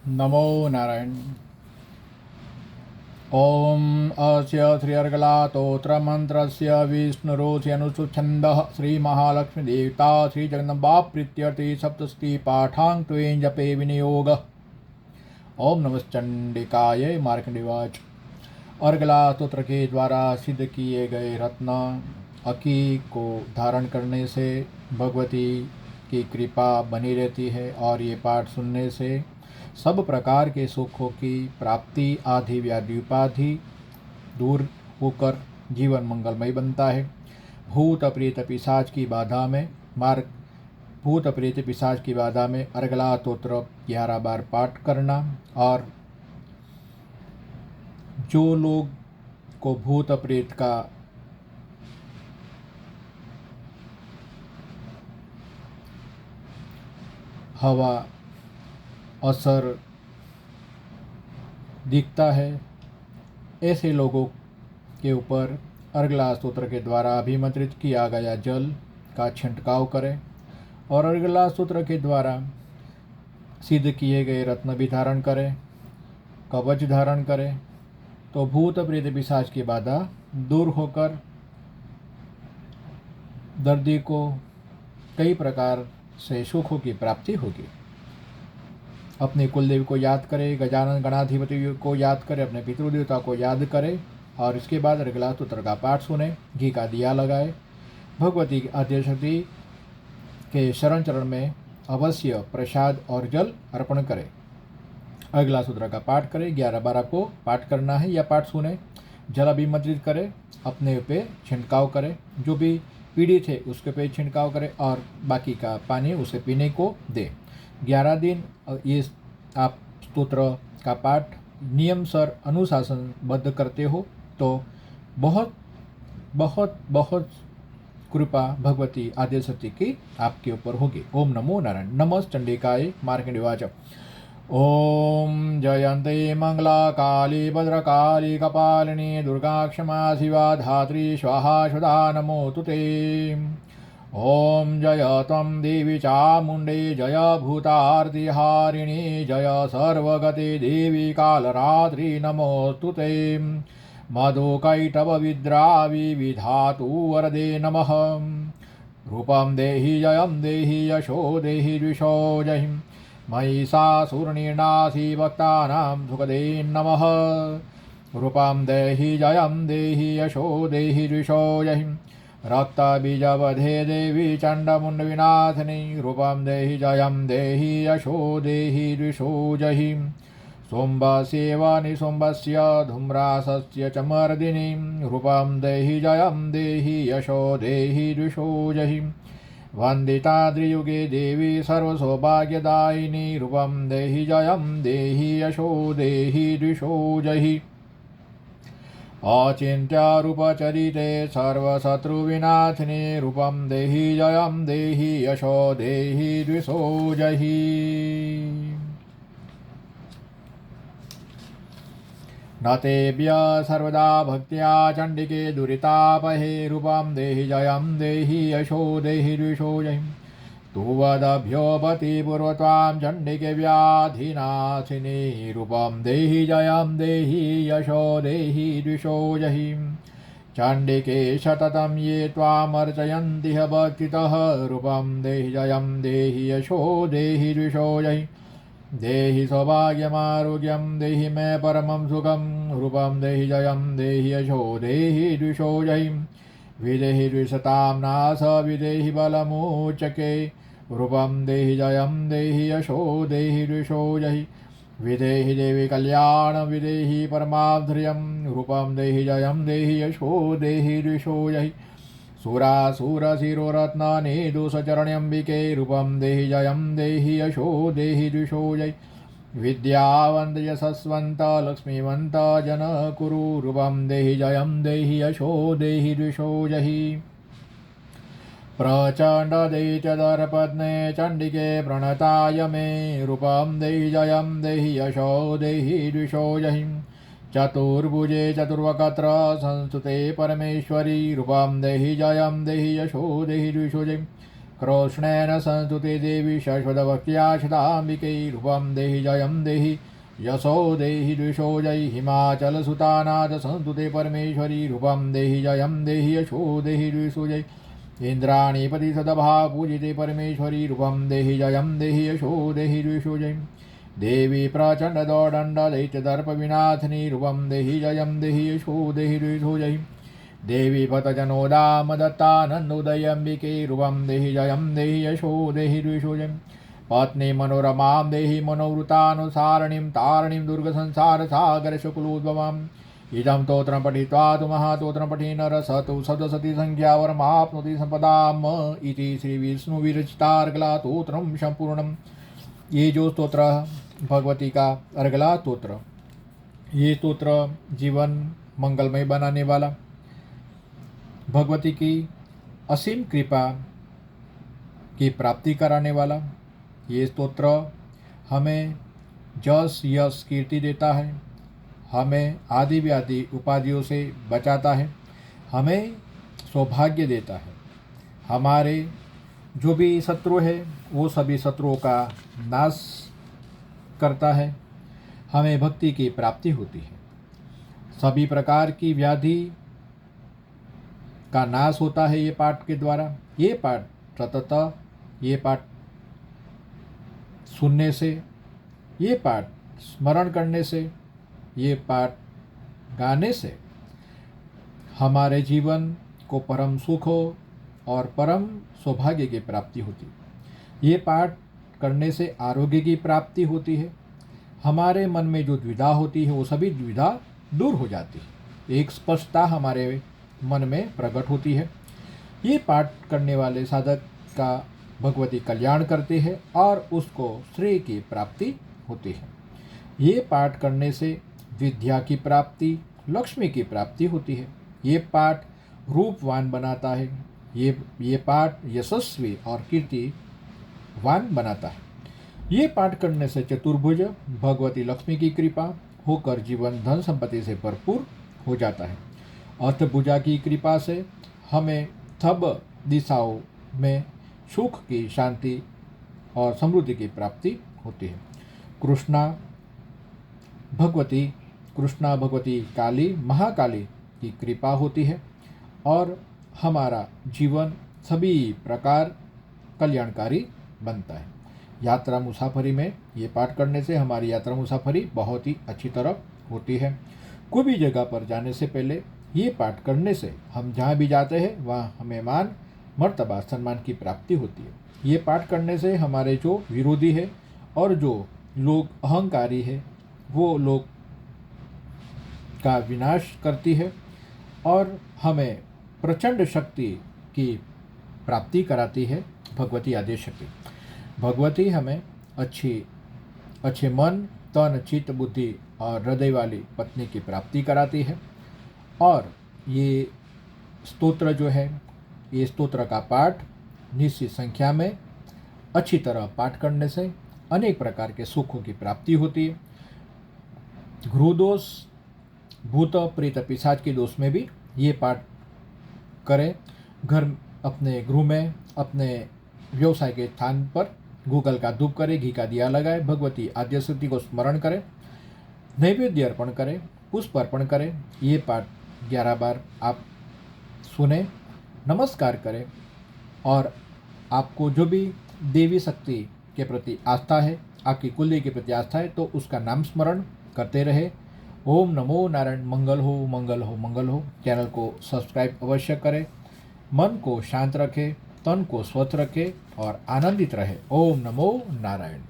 नमो नारायण। ओम अस्य श्री अर्गलातोत्रमन्त्रस्य विष्णुरोऽनुच्छन्दः श्री महालक्ष्मी देवता श्री जगदम्बा प्रीत्यर्थे सप्तशती पाठां त्वेन जपे विनियोगः। ओम नमश्चंडिकाय। मार्कंडेयवाच। अर्गला स्तोत्र के द्वारा सिद्ध किए गए रत्न अकी को धारण करने से भगवती की कृपा बनी रहती है और ये पाठ सुनने से सब प्रकार के सुखों की प्राप्ति आदि व्याधि उपाधि दूर होकर जीवन मंगलमय बनता है। भूत प्रेत पिशाच की बाधा में भूत प्रेत पिशाच की बाधा में अर्गला स्तोत्र 11 बार पाठ करना और जो लोग को भूत प्रेत का हवा असर दिखता है, ऐसे लोगों के ऊपर अर्गला स्तोत्र के द्वारा अभिमंत्रित किया गया जल का छिंटकाव करें और अर्गला स्तोत्र के द्वारा सिद्ध किए गए रत्न भी धारण करें, कवच धारण करें, तो भूत प्रेत पिशाच की बाधा दूर होकर दर्दी को कई प्रकार से सुखों की प्राप्ति होगी। अपने कुलदेव को याद करे, गजानन गणाधिपति को याद करे, अपने पितृदेवता को याद करे और इसके बाद अर्गला स्तोत्र का पाठ सुने, घी का दिया लगाए, भगवती आद्यशक्ति के शरण चरण में अवश्य प्रसाद और जल अर्पण करे। अर्गला स्तोत्र का पाठ करे, 11 बार आपको पाठ करना है या पाठ सुने, जल अभिमंत्रित करे, अपने पे छिड़काव करे, जो भी पीड़ित है उसके पे छिड़काव करे और बाकी का पानी उसे पीने को दे। 11 दिन ये आप स्तोत्र का पाठ नियम सर अनुशासनबद्ध करते हो तो बहुत बहुत बहुत कृपा भगवती आद्यशक्ति की आपके ऊपर होगी। ओम नमो नारायण। नमश्चंडिकाय। मार्कंडेयवाच। ओम जयन्ते मंगला काली भद्रकाली कपालिनी दुर्गा क्षमा शिवा धात्री स्वाहा स्वधा नमोऽस्तु ते। ओम जय त्वं देवी चामुण्डे जय भूतार्तिहारिणी जय सर्वगते देवी कालरात्रि नमोऽस्तु ते। मधुकैटभविद्रावि विधातु वरदे नमः। रूपं देहि जयं देहि यशो देहि द्विषो जहि महिषासुरनिर्नाशी भक्तानां सुखदे नमः। रूपं देहि जयं देहि यशो देहि द्विषो जहि रक्तबीजवधे देवी चण्डमुण्डविनाशिनी। रूपं देहि जयं देहि यशो देहि द्विषो जहि सोम्बसेवनिसुम्बस्य धूम्रासस्य च मर्दिनी। रूपं देहि जयं देहि यशो देहि द्विषो जहि वन्दिता त्रियुगे देवी सर्वसौभाग्यदायिनी। रूपं देहि जयं देहि यशो देहि द्विषो जहि अचिन्त्य सर्वशत्रुविनाशिनी। रूपं देहि जयं देहि यशो देहि द्विषो जहि। न तेभ्य सर्वदा भक्त्या चण्डिके दुरितापहे। रूपं देहि जयं देहि यशो देहि द्विषो जहि तुवदभ्योपति पूर्वत्वां चण्डिके व्याधिनाशिनी। रूपं देहि जयं देहि यशो देहि द्विषो जहि चण्डिके सततं ये त्वामर्चयन्ति भक्तितः। रूपं देहि जयं देहि यशो देहि द्विषो जहि देहि सौभाग्यमारोग्यं देहि मे परमं सुखं। रूपं देहि जयं देहि यशो देहि द्विषो जहि विदेहि द्विषतां नाश विदेहि बलमोचके। रूपं देहि जयं देहि यशो देहि द्विषो जहि विदेहि देवी कल्याण विदेहि परमाधुर्यं। रूपं देहि जयं देहि यशो देहि द्विषो जहि सुरासुरशिरोरत्ननिदुषचरण्यम्बिके। रूपं देहि जयं देहि यशो देहि द्विषो जहि विद्यावन्त यशस्वन्त लक्ष्मीवन्त जनकुरु। रूपं देहि जयं देहि यशो देहि द्विषो जहि प्रचण्ड दैत्यदर्पत्ने चण्डिके प्रणताय मे। रूपं देहि जयं देहि यशो देहि द्विषो जहि चतुर्भुजे चतुर्वक्त्र संस्तुते परमेश्वरी। रूपं देहि जयं देहि यशो देहि द्विषो जहि कृष्णेन संस्तुते देवी शश्वतभक्त्या शताम्बिके रूपं देहि जयं देहि यशो देहि द्विषो जय हिमाचलसुतानाथ संस्तुते परमेश्वरी रूपं देहि जयं देहि यशो देहि द्विषो जय इंद्राणीपति सदभा पूजिते परमेश्वरी रूपं देहि जयं देहि यशो देहि द्विषो जय देवी प्रचंड दौदंड दैत्य दर्प विनाथिनी रूपं देहि जयं देहि यशो देहि द्विषो जय देवी भतजनोदाम दत्तानन्दोदयम्बिके रूपं देहि जयं देहि यशो देहि द्विषो जय पत्नी मनोरमां देहि मनोवृतानुसारणीं तारणीं दुर्गसंसारसागरशकुलोद्भवाम् इदं स्तोत्रं पठित्वा तु महास्तोत्रं पठि नरः स तु सप्तशती संख्यावरमाप्नोति सम्पदाम् इति श्रीविष्णुविरचितार्गला स्तोत्रं संपूर्णम्। ये जो स्तोत्र भगवती का अर्गला स्तोत्र, ये स्तोत्र जीवन मंगलमय बनाने वाला, भगवती की असीम कृपा की प्राप्ति कराने वाला ये स्तोत्र हमें जस यश कीर्ति देता है, हमें आदि व्याधि उपाधियों से बचाता है, हमें सौभाग्य देता है। हमारे जो भी शत्रु है वो सभी शत्रुओं का नाश करता है, हमें भक्ति की प्राप्ति होती है। सभी प्रकार की व्याधि का नाश होता है ये पाठ के द्वारा। ये पाठ सतत, ये पाठ सुनने से, ये पाठ स्मरण करने से, ये पाठ गाने से हमारे जीवन को परम सुख और परम सौभाग्य की प्राप्ति होती है। ये पाठ करने से आरोग्य की प्राप्ति होती है। हमारे मन में जो द्विधा होती है वो सभी द्विधा दूर हो जाती है। एक स्पष्टता हमारे मन में प्रकट होती है। ये पाठ करने वाले साधक का भगवती कल्याण करती है और उसको श्रेय की प्राप्ति होती है। ये पाठ करने से विद्या की प्राप्ति, लक्ष्मी की प्राप्ति होती है। ये पाठ रूपवान बनाता है। ये पाठ यशस्वी और कीर्तिवान बनाता है। ये पाठ करने से चतुर्भुज भगवती लक्ष्मी की कृपा होकर जीवन धन संपत्ति से भरपूर हो जाता है। अष्टभुजा की कृपा से हमें सब दिशाओं में सुख की, शांति और समृद्धि की प्राप्ति होती है। कृष्णा भगवती काली, महाकाली की कृपा होती है और हमारा जीवन सभी प्रकार कल्याणकारी बनता है। यात्रा मुसाफरी में ये पाठ करने से हमारी यात्रा मुसाफरी बहुत ही अच्छी तरह होती है। कोई भी जगह पर जाने से पहले ये पाठ करने से हम जहाँ भी जाते हैं वहाँ हमें मान मर्तबा सम्मान की प्राप्ति होती है। ये पाठ करने से हमारे जो विरोधी है और जो लोग अहंकारी है वो लोग का विनाश करती है और हमें प्रचंड शक्ति की प्राप्ति कराती है भगवती आदेश शक्ति। भगवती हमें अच्छे मन, तन, चित्त, बुद्धि और हृदय वाली पत्नी की प्राप्ति कराती है। और ये स्तोत्र जो है, ये स्तोत्र का पाठ निश्चित संख्या में अच्छी तरह पाठ करने से अनेक प्रकार के सुखों की प्राप्ति होती है। गृह दोष, भूत प्रेत पिशाच के दोष में भी ये पाठ करें। घर, अपने गृह में, अपने व्यवसाय के स्थान पर गूगल का धूप करें, घी का दिया लगाए, भगवती आद्यशक्ति को स्मरण करें, नैवेद्य अर्पण करें, पुष्प अर्पण करें। ये पाठ 11 बार आप सुने, नमस्कार करें और आपको जो भी देवी शक्ति के प्रति आस्था है, आपकी कुलदेवी के प्रति आस्था है, तो उसका नाम स्मरण करते रहे। ओम नमो नारायण। मंगल हो, मंगल हो, मंगल हो। चैनल को सब्सक्राइब अवश्य करें। मन को शांत रखें, तन को स्वस्थ रखें और आनंदित रहे। ओम नमो नारायण।